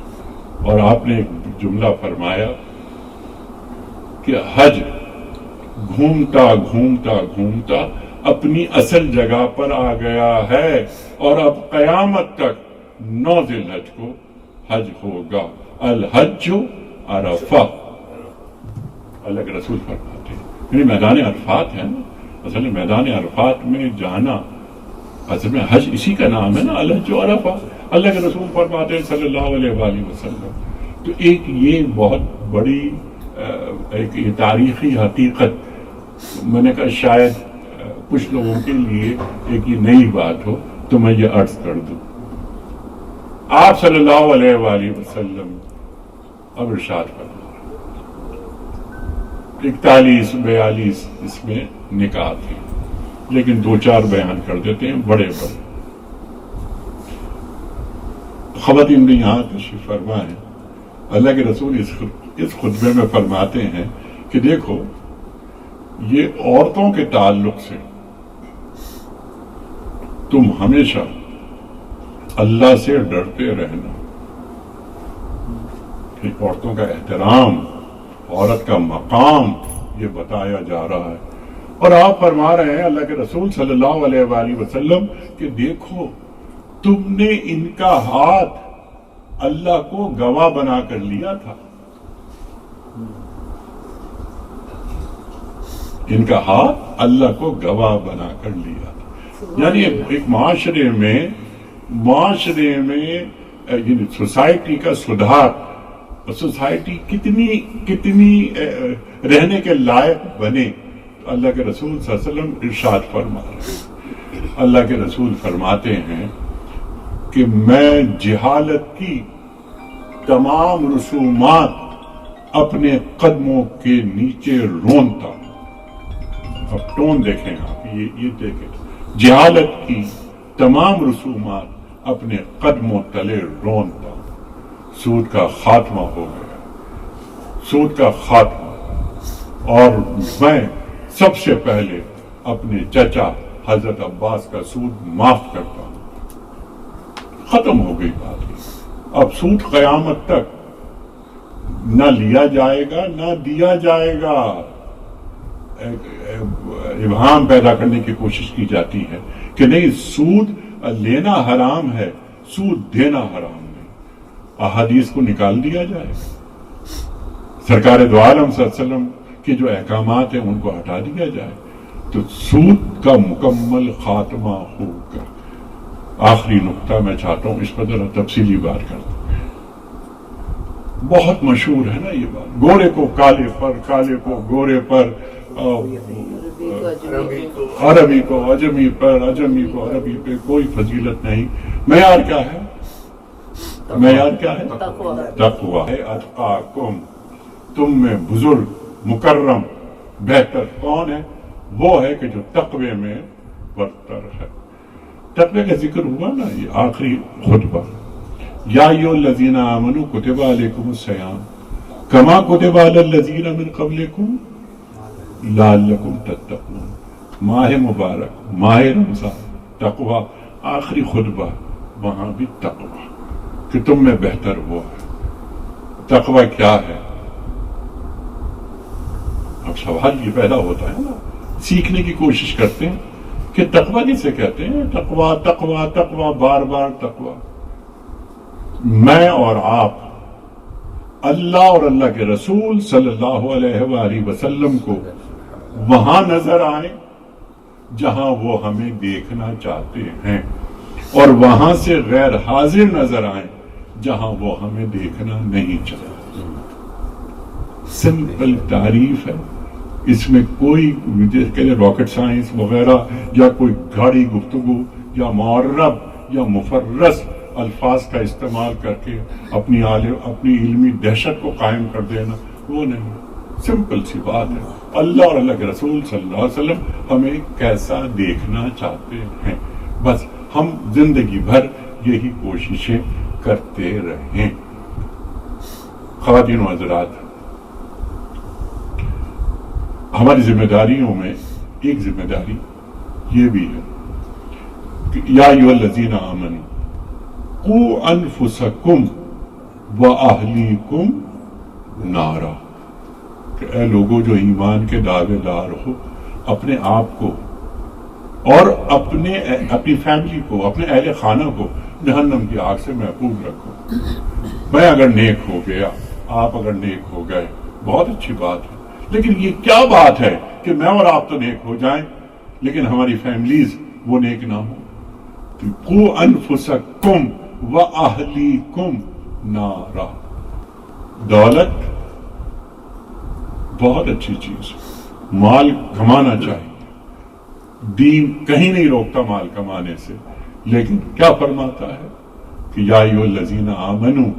اور آپ نے ایک جملہ فرمایا کہ حج گھومتا گھومتا گھومتا اپنی اصل جگہ پر آ گیا ہے، اور اب قیامت تک 9 ذی الحج کو حج ہوگا۔ الحج عرفہ، اللہ کے رسول فرماتے ہیں، یعنی میدان عرفات ہے نا، اصل میدان عرفات میں جانا اصل میں حج اسی کا نام ہے نا، الحج عرفہ، اللہ کے رسول فرماتے ہیں صلی اللہ علیہ وآلہ وسلم۔ تو ایک یہ بہت بڑی ایک یہ تاریخی حقیقت، میں نے کہا شاید کچھ لوگوں کے لیے ایک یہ نئی بات ہو تو میں یہ عرض کر دوں۔ آپ صلی اللہ علیہ وآلہ وسلم اب ارشاد فرما 41-42 اس میں نکاح تھے، لیکن 2-4 بیان کر دیتے ہیں بڑے بڑے۔ خواتین بھی یہاں تشریف فرما ہے، اللہ کے رسول اس خطبے میں فرماتے ہیں کہ دیکھو یہ عورتوں کے تعلق سے تم ہمیشہ اللہ سے ڈرتے رہنا، کہ عورتوں کا احترام، عورت کا مقام یہ بتایا جا رہا ہے۔ اور آپ فرما رہے ہیں اللہ کے رسول صلی اللہ علیہ وآلہ وسلم کہ دیکھو تم نے ان کا ہاتھ اللہ کو گواہ بنا کر لیا تھا، ان کا ہاتھ اللہ کو گواہ بنا کر لیا تھا۔ یعنی ایک معاشرے میں یعنی سوسائٹی کا سدھار، سوسائٹی کتنی رہنے کے لائق بنے، تو اللہ کے رسول صلی اللہ علیہ وسلم ارشاد فرما رہے ہیں، اللہ کے رسول فرماتے ہیں کہ میں جہالت کی تمام رسومات اپنے قدموں کے نیچے رونتا۔ اب ٹون دیکھیں آپ، یہ دیکھیں، جہالت کی تمام رسومات اپنے قدموں تلے رونتا۔ سود کا خاتمہ ہو گیا، سود کا خاتمہ، اور میں سب سے پہلے اپنے چچا حضرت عباس کا سود معاف کرتا ہوں۔ ختم ہو گئی بات۔ اب سود قیامت تک نہ لیا جائے گا نہ دیا جائے گا۔ ابہام پیدا کرنے کی کوشش کی جاتی ہے کہ نہیں سود لینا حرام ہے، سود دینا حرام نہیں۔ احادیث کو نکال دیا جائے، سرکار دو عالم صلی اللہ علیہ وسلم کے جو احکامات ہیں ان کو ہٹا دیا جائے تو سود کا مکمل خاتمہ ہوگا۔ آخری نقطہ میں چاہتا ہوں اس پر ذرا تفصیلی بات کرتا ہوں۔ بہت مشہور ہے نا یہ بات، گورے کو کالے پر، کالے کو گورے پر، عربی کو عجمی پر، عجمی کو عربی پہ کوئی فضیلت نہیں۔ معیار کیا ہے؟ معیار کیا ہے؟ تقویٰ ہے۔ اتقاکم، تم میں بزرگ، مکرم، بہتر کون ہے؟ وہ ہے کہ جو تقوی میں برتر ہے۔ تقوی کا ذکر ہوا نا یہ آخری خطبہ، یا ایھا الذین آمنوا کتب علیکم الصیام کما کتب علی الذین من قبلکم لعلکم تتقون۔ ماہ مبارک، ماہ رمضان، تقوی، آخری خطبہ، وہاں بھی تقوی کہ تم میں بہتر وہ ہے۔ تقوی کیا ہے؟ اب سوال یہ پیدا ہوتا ہے نا، سیکھنے کی کوشش کرتے ہیں کہ تقوی کسے کہتے ہیں؟ تقوی تقوی تقوی، بار بار تقوی۔ میں اور آپ اللہ اور اللہ کے رسول صلی اللہ علیہ وآلہ وسلم کو وہاں نظر آئے جہاں وہ ہمیں دیکھنا چاہتے ہیں، اور وہاں سے غیر حاضر نظر آئیں جہاں وہ ہمیں دیکھنا نہیں چاہتے۔ سمپل تعریف ہے، اس میں کوئی راکٹ سائنس وغیرہ یا کوئی گاڑی گفتگو یا معرب یا مفرس الفاظ کا استعمال کر کے اپنی علمی دہشت کو قائم کر دینا وہ نہیں. سمپل سی بات ہے. اللہ اور اللہ کے رسول صلی اللہ علیہ وسلم ہمیں کیسا دیکھنا چاہتے ہیں، بس ہم زندگی بھر یہی کوششیں کرتے رہیں. خواتین و حضرات، ہماری ذمہ داریوں میں ایک ذمہ داری یہ بھی ہے کہ یا ایھا الذین آمنوا قوا انفسکم واہلیکم نارا، کہ اے لوگوں جو ایمان کے دعوے دار ہو، اپنے آپ کو اور اپنی فیملی کو، اپنے اہل خانہ کو جہنم کی آگ سے محفوظ رکھو. میں اگر نیک ہو گیا، آپ اگر نیک ہو گئے، بہت اچھی بات ہے، لیکن یہ کیا بات ہے کہ میں اور آپ تو نیک ہو جائیں لیکن ہماری فیملیز وہ نیک نہ ہوں. قوا انفسکم واہلیکم نارا. دولت بہت اچھی چیز، مال کمانا چاہیے، دین کہیں نہیں روکتا مال کمانے سے، لیکن کیا فرماتا ہے کہ یا ایھا الذین آمنوا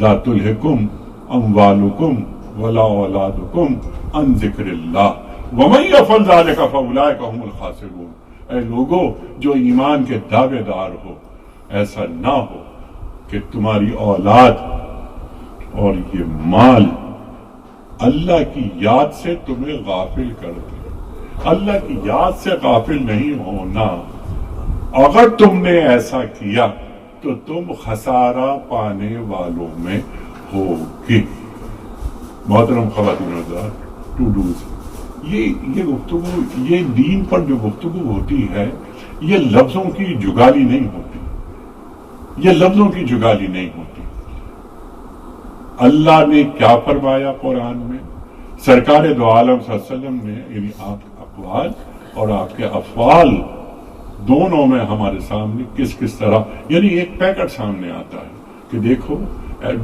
لا تلہکم اموالکم ولا اولادکم عن ذکر اللہ ومن یفعل ذلک فاولئک هم الخاسرون. اے لوگو جو ایمان کے دعوے دار ہو، ایسا نہ ہو کہ تمہاری اولاد اور یہ مال اللہ کی یاد سے تمہیں غافل کر دے. اللہ کی یاد سے غافل نہیں ہونا. اگر تم نے ایسا کیا تو تم خسارہ پانے والوں میں ہوگی. محترم خواتین و حضرات، ٹو ڈوز، یہ گفتگو، یہ دین پر جو گفتگو ہوتی ہے، یہ لفظوں کی جگالی نہیں ہوتی، یہ لفظوں کی جگالی نہیں ہوتی. اللہ نے کیا فرمایا قرآن میں، سرکار دو عالم صلی اللہ علیہ وسلم نے، یعنی آپ کے اقوال اور آپ کے افعال دونوں میں ہمارے سامنے کس کس طرح، یعنی ایک پیکٹ سامنے آتا ہے کہ دیکھو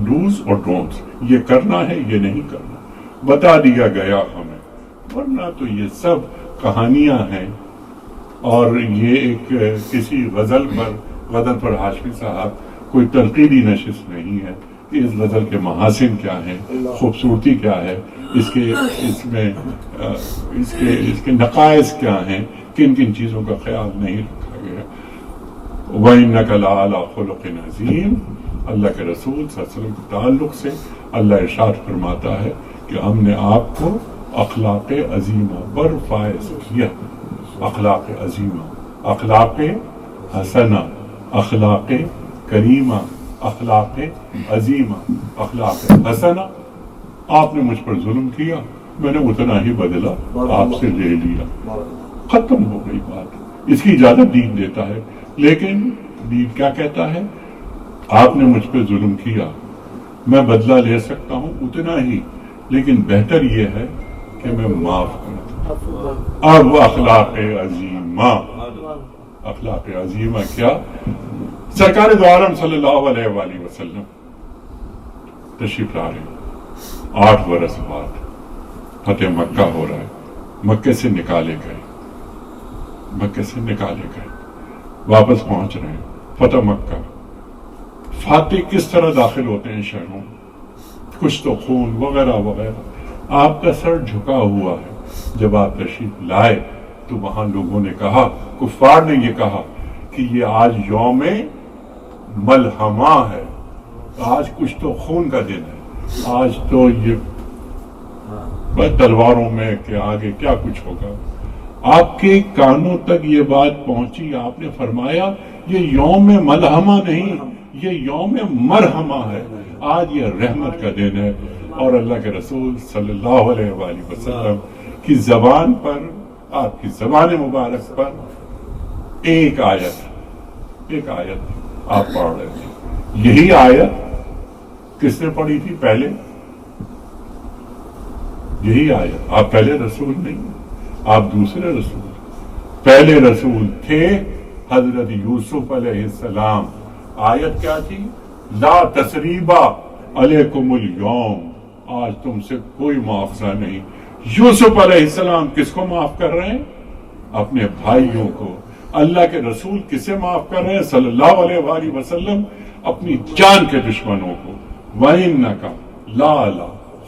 ڈوز اور ڈونٹس، یہ کرنا ہے یہ نہیں کرنا، بتا دیا گیا ہمیں. ورنہ تو یہ سب کہانیاں ہیں، اور یہ ایک کسی غزل پر ہاشمی صاحب کوئی تنقیدی نشست نہیں ہے کہ اس غزل کے محاسن کیا ہیں، خوبصورتی کیا ہے، اس کے نقائص کیا ہیں، کن کن چیزوں کا خیال نہیں رکھا گیا. وَإِنَّكَ لَعَلَىٰ خُلُقٍ عَظِيمٍ. اللہ کے رسول صلی اللہ علیہ وسلم کے تعلق سے اللہ ارشاد فرماتا ہے کہ ہم نے آپ کو اخلاق عظیمہ پر فائز کیا. اخلاق عظیمہ، اخلاق حسنہ، اخلاق کریمہ، اخلاق عظیمہ، اخلاق حسنہ. آپ نے مجھ پر ظلم کیا، میں نے اتنا ہی بدلہ آپ سے لے لیا. ختم ہو گئی بات. اس کی اجازت دین دیتا ہے، لیکن دین کیا کہتا ہے؟ آپ نے مجھ پہ ظلم کیا، میں بدلہ لے سکتا ہوں اتنا ہی، لیکن بہتر یہ ہے کہ میں معاف کر دوں. اب اخلاق عظیمہ، اخلاق عظیمہ کیا؟ سرکار دو عالم صلی اللہ علیہ وآلہ وسلم تشریف لا رہے، 8 برس بعد فتح مکہ ہو رہا ہے. مکے سے نکالے گئے، واپس پہنچ رہے ہیں فتح مکہ. فاتح کس طرح داخل ہوتے ہیں شہروں، کچھ تو خون وغیرہ وغیرہ. آپ کا سر جھکا ہوا ہے. جب آپ تشریف لائے تو وہاں لوگوں نے کہا، کفار نے یہ کہا کہ یہ آج یوم ملحمہ ہے، آج کچھ تو خون کا دن ہے، آج تو یہ تلواروں میں کہ آگے کیا کچھ ہوگا. آپ کے کانوں تک یہ بات پہنچی، آپ نے فرمایا یہ یوم ملحمہ نہیں، یہ یوم مرحمہ ہے، آج یہ رحمت کا دن ہے. اور اللہ کے رسول صلی اللہ علیہ وآلہ وسلم کی زبان پر، آپ کی زبان مبارک پر ایک آیت آپ پڑھ رہے تھے. یہی آیت کس نے پڑھی تھی پہلے؟ یہی آیت. آپ پہلے رسول نہیں، آپ دوسرے رسول. پہلے رسول تھے حضرت یوسف علیہ السلام. آیت کیا تھی؟ لا تثریب علیکم اليوم، آج تم سے کوئی مواخذہ نہیں. یوسف علیہ السلام کس کو معاف کر رہے ہیں؟ اپنے بھائیوں کو. اللہ کے رسول کسے معاف کر رہے ہیں صلی اللہ علیہ وآلہ وسلم؟ اپنی جان کے دشمنوں کو. وَإِنَّكَ لَعَلَىٰ